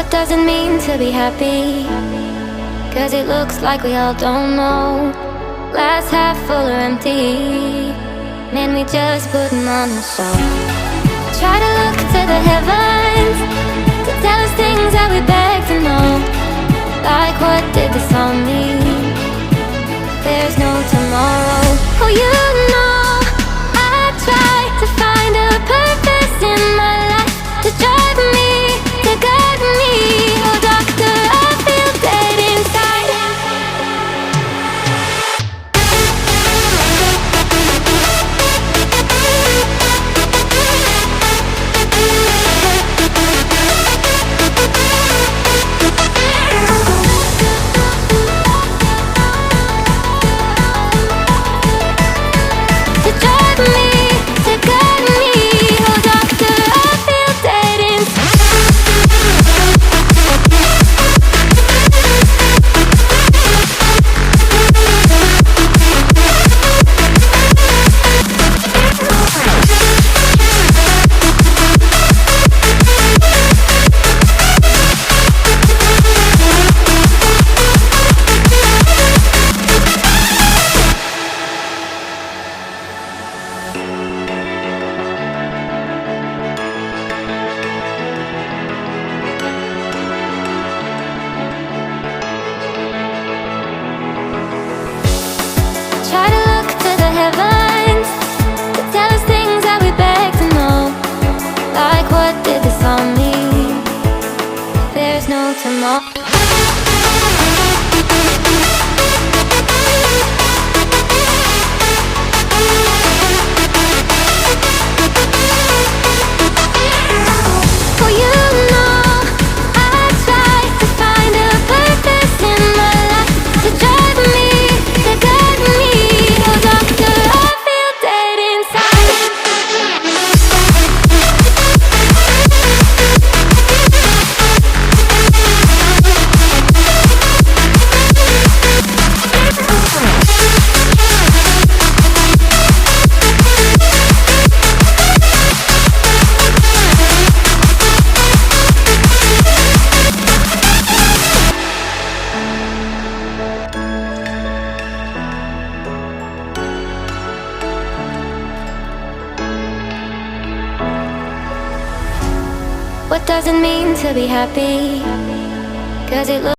What does it mean to be happy? 'Cause it looks like we all don't know. Glass half full or empty, man, we just putting on a show. Try to look to the heavens to tell us things that we beg to know. Like, what did this all mean? There's no tomorrow. Oh, you know, I try to find a purpose in my life to drive me, to guide me. Oh, doctor, I feel dead inside. To drive me, to guide me. Oh, doctor, I feel dead inside. Try to look to the heavens to tell us things that we beg to know. Like, what did this all mean? There's no tomorrow. Oh, you know, I try to find a purpose in my life to drive me, to guide me. Oh, doctor, I feel dead inside. What does it mean to be happy? 'Cause it looks